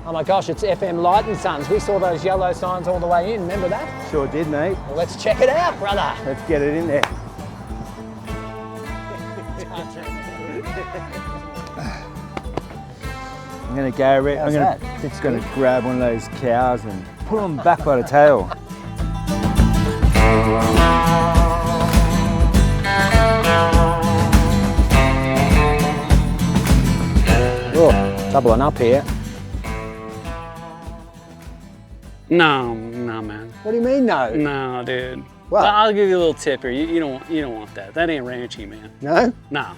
Oh my gosh, it's FM Light and Sons. We saw those yellow signs all the way in, remember that? Sure did, mate. Well, let's check it out, brother. Let's get it in there. I'm gonna go around, I'm just gonna grab one of those cows and pull them back by the tail. Oh, doubling up here. No, man. What do you mean, no? No, dude. What? I'll give you a little tip here. You don't want that. That ain't ranchy, man. No? No.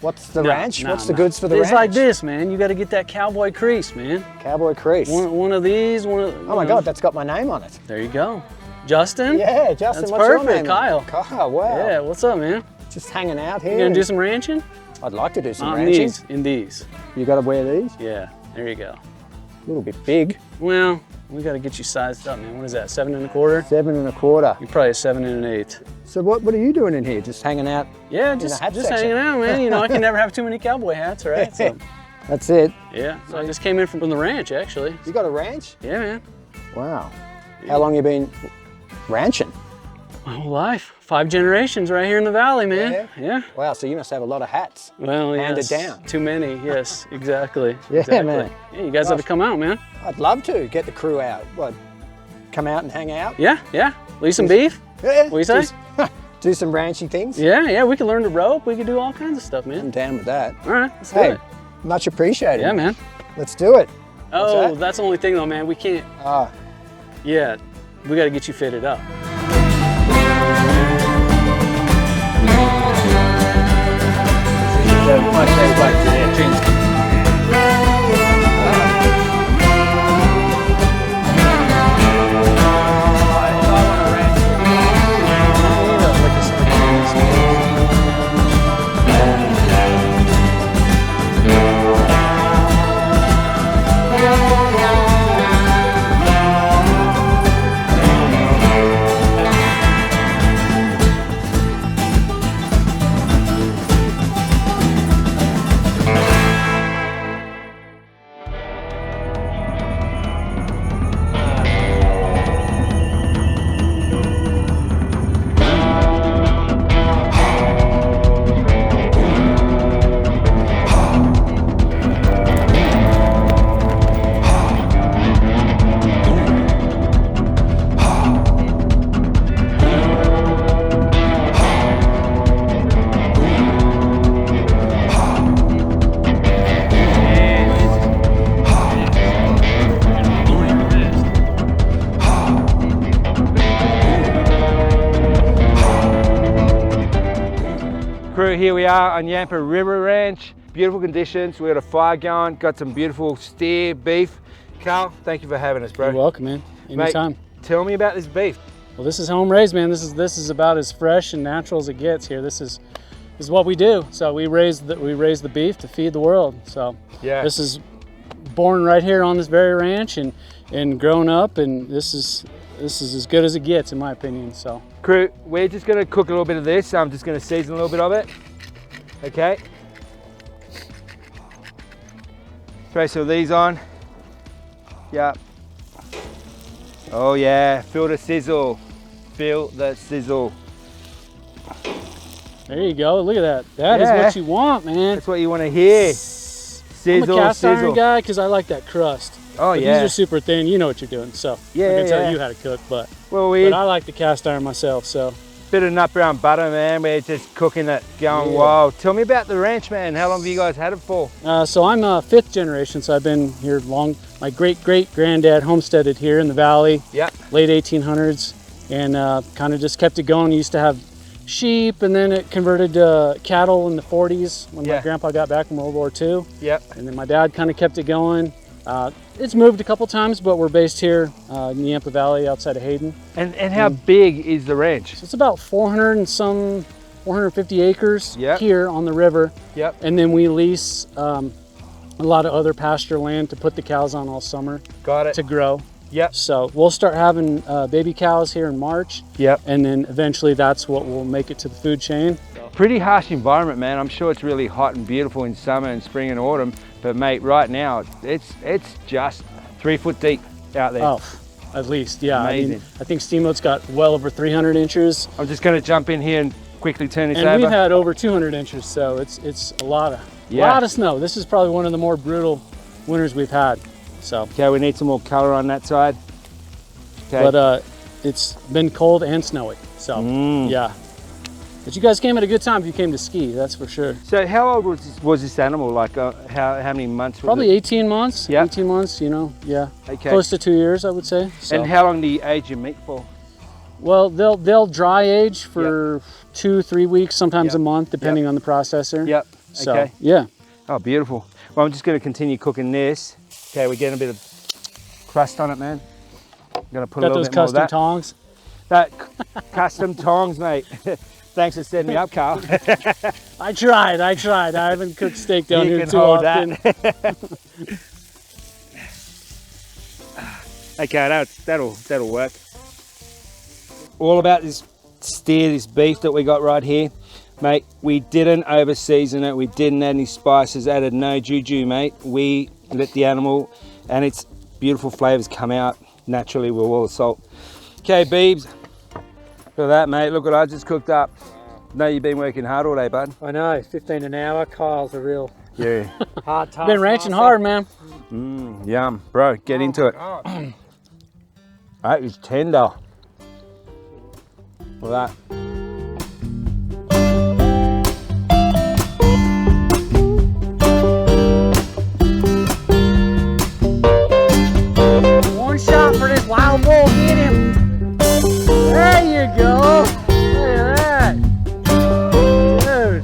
What's the ranch? What's the goods for the ranch? It's like this, man. You got to get that cowboy crease, man. Cowboy crease. One of these. Oh my God, that's got my name on it. There you go. Justin? Yeah, Justin. That's what's perfect, your name? Kyle. Kyle, wow. Yeah, what's up, man? Just hanging out here. You gonna do some ranching? I'd like to do some ranching. In these. You got to wear these? Yeah, there you go. A little bit big. Well, we got to get you sized up, man. What is that, 7 1/4? 7 1/4. You're probably a 7 1/8. So what are you doing in here? Just hanging out? Yeah, just hanging out, man. You know, I can never have too many cowboy hats, right? So, that's it. yeah, so I just came in from the ranch, actually. You got a ranch? Yeah, man. Wow. How long you been ranching? My whole life. 5 generations right here in the valley, man. Yeah. Wow, so you must have a lot of hats. Well, handed yes. down. Too many, yes, exactly. Yeah, exactly. man. Yeah, you guys have to come out, man. I'd love to get the crew out. What? Come out and hang out? Yeah. Leave some beef? Yeah. What do you say? Do some ranchy things? Yeah, we can learn to rope. We can do all kinds of stuff, man. I'm down with that. All right, let's do Hey, it. much appreciated. Yeah, man. Let's do it. Oh, that's the only thing though, man. We can't. Ah. Yeah, we got to get you fitted up. Here we are on Yampa River Ranch. Beautiful conditions. We got a fire going, got some beautiful steer beef. Carl, thank you for having us, bro. You're welcome, man. anytime. Mate, tell me about this beef. Well, this is home raised, man. This is about as fresh and natural as it gets here. This is what we do. So we raise the beef to feed the world. So Yeah. this is born right here on this very ranch and grown up, and this is as good as it gets in my opinion. So Crew, we're just gonna cook a little bit of this. I'm just gonna season a little bit of it. Okay. Throw some of these on. Yeah. Oh yeah, feel the sizzle. Feel the sizzle. there you go. Look at that. That is Yeah. what you want, man. That's what you want to hear. Sizzle, I'm a cast sizzle. iron guy because I like that crust. Oh But yeah. these are super thin. You know what you're doing. So Yeah, I can tell yeah. you how to cook, but Well, we I like the cast iron myself. So bit of nut brown butter, man. We're just cooking it, going Yeah. wild. Tell me about the ranch, man. How long have you guys had it for? so I'm a 5th generation. So I've been here long. My great granddad homesteaded here in the valley. Yep. Late 1800s, and kind of just kept it going. Used to have sheep, and then it converted to cattle in the 40s when Yeah. my grandpa got back from World War II. Yep. And then my dad kind of kept it going. It's moved a couple times, but we're based here in the Yampa Valley outside of Hayden. And how big is the ranch? So it's about 450 acres Yep. here on the river. Yep. And then we lease a lot of other pasture land to put the cows on all summer Got it. to grow. Yep. So we'll start having baby cows here in March. Yep. And then eventually that's what will make it to the food chain. Pretty harsh environment, man. I'm sure it's really hot and beautiful in summer and spring and autumn, but mate, right now it's just 3 foot deep out there. Oh, at least, yeah. Amazing. I think Steamboat's got well over 300 inches. I'm just going to jump in here and quickly turn this And over. we've had over 200 inches, so it's a lot of snow. This is probably one of the more brutal winters we've had. So, Okay, we need some more color on that side. Okay. but it's been cold and snowy. So, yeah. But you guys came at a good time if you came to ski, that's for sure. So how old was this animal? Like how many months? Was Probably it? 18 months. Yeah. 18 months, you know, yeah. Okay. Close to 2 years, I would say. So. And how long do you age your meat for? Well, they'll dry age for 2-3 weeks, sometimes Yep. a month, depending on the processor. Yep. So, Okay. yeah. Oh, beautiful. Well, I'm just going to continue cooking this. Okay, we're getting a bit of crust on it, man. I'm going to put a Got little those bit more of custom that. tongs. That custom tongs, mate. Thanks for setting me up, Carl. I tried. I haven't cooked steak down You here can too hold often. that. Okay, that'll work. All about this steer, this beef that we got right here. Mate, we didn't over season it. We didn't add any spices, added no juju, mate. We let the animal and its beautiful flavors come out naturally with all the salt. Okay, Beebs. Look at that, mate. Look what I just cooked up. Know you've been working hard all day, bud. I know, 15 an hour. Kyle's a real Yeah. hard task. Been ranching hard, man. Yum. Bro, get into it. That is tender. Look at that. One shot for this wild bull. Get him. There you go. Look at that. Dude.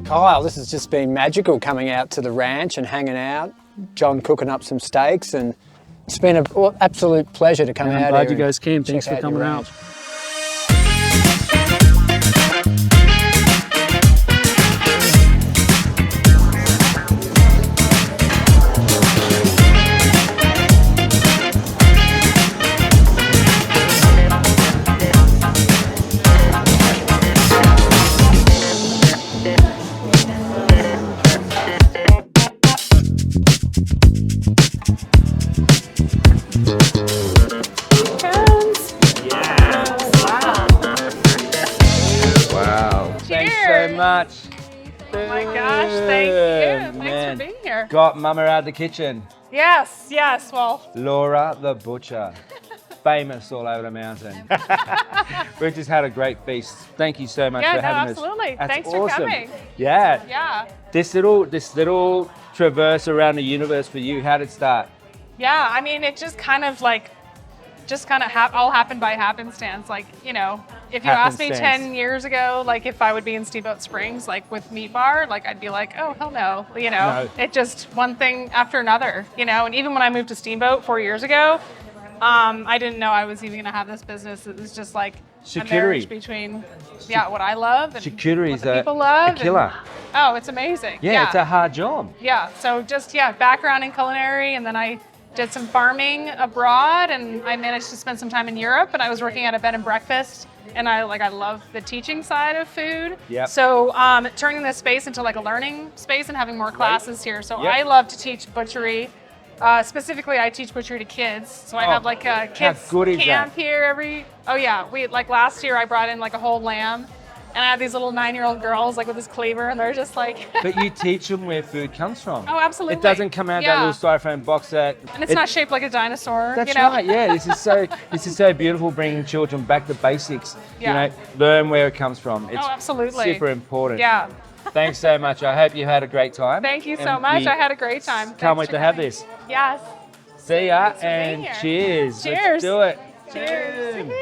Kyle, this has just been magical coming out to the ranch and hanging out. John cooking up some steaks, and it's been an absolute pleasure to come I'm out glad here you guys and came. check Thanks for your coming ranch. out. Thanks so much. Oh my gosh, thank you. Thanks Man. for being here. Got Mama out of the kitchen. Yes, well, Laura the Butcher. Famous all over the mountain. We've just had a great feast. Thank you so much yeah, for no, having absolutely. us. That's Thanks for awesome. coming. Yeah. Yeah, This little traverse around the universe for you, how did it start? I mean, it just kind of all happened by happenstance. Like, you know, if you asked me happenstance. 10 years ago, like if I would be in Steamboat Springs, like with Meat Bar, like I'd be like, oh, hell no. You know, No. it just one thing after another, you know, and even when I moved to Steamboat 4 years ago, I didn't know I was even going to have this business. It was just like a marriage between, what I love and Charcuterie what is the people love. a killer. Oh, it's amazing. Yeah, it's a hard job. Yeah, so just, background in culinary, and then I did some farming abroad, and I managed to spend some time in Europe, and I was working at a bed and breakfast, and I love the teaching side of food. Yep. So turning this space into like a learning space and having more classes here. So Yep. I love to teach butchery. Specifically, I teach butchery to kids. So I have like a kids good is camp that? here we like last year I brought in like a whole lamb. And I have these little 9-year-old girls like with this cleaver, and they're just like. But you teach them where food comes from. Oh, absolutely. It doesn't come out that little styrofoam box that. And it's not shaped like a dinosaur. That's you know? right. Yeah, this is so beautiful, bringing children back to basics. Yeah. You know, learn where it comes from. It's absolutely. super important. Yeah. Thanks so much. I hope you had a great time. Thank you so And much. we I had a great time. Can't Thanks wait for to have coming. this. Yes. See ya Thanks for being and here. cheers. Cheers. Let's do it. Cheers. Boom.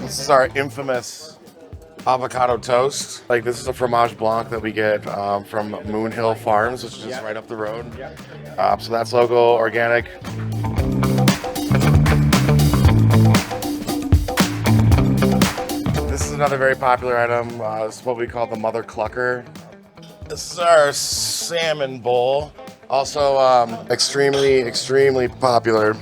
This is our infamous avocado toast. Like, this is a fromage blanc that we get from Moon Hill Farms, which is just right up the road. So that's local, organic. This is another very popular item. It's what we call the Mother Clucker. This is our salmon bowl. Also extremely, extremely popular.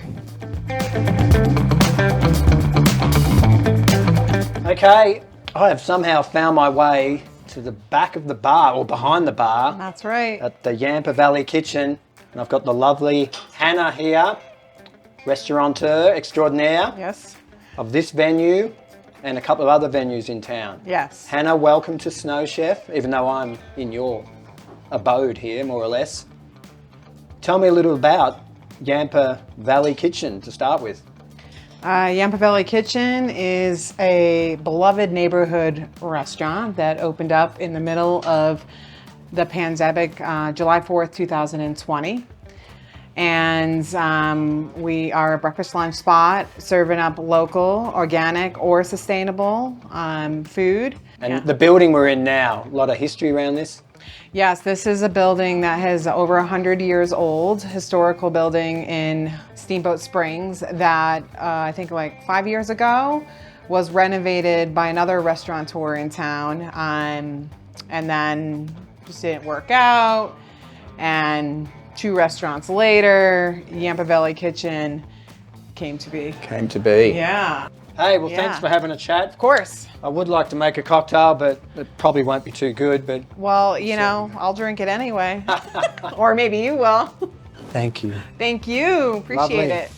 Okay, I have somehow found my way to the back of the bar, or behind the bar, That's right. at the Yampa Valley Kitchen. And I've got the lovely Hannah here, restaurateur extraordinaire Yes. of this venue and a couple of other venues in town. Yes. Hannah, welcome to SnowChef, even though I'm in your abode here, more or less. Tell me a little about Yampa Valley Kitchen to start with. Yampa Valley Kitchen is a beloved neighborhood restaurant that opened up in the middle of the pandemic, July 4th, 2020. And we are a breakfast lunch spot serving up local, organic, or sustainable food. And the building we're in now, a lot of history around this. Yes, this is a building that is over 100 years old, historical building in Steamboat Springs that I think like 5 years ago was renovated by another restaurateur in town, and then just didn't work out. And 2 restaurants later, Yampa Valley Kitchen came to be. Came to be. Yeah, Hey, well, Yeah. thanks for having a chat. of course. I would like to make a cocktail, but it probably won't be too good, but Well, you know, I'll drink it anyway. Or maybe you will. thank you. Thank you. Appreciate Lovely. it.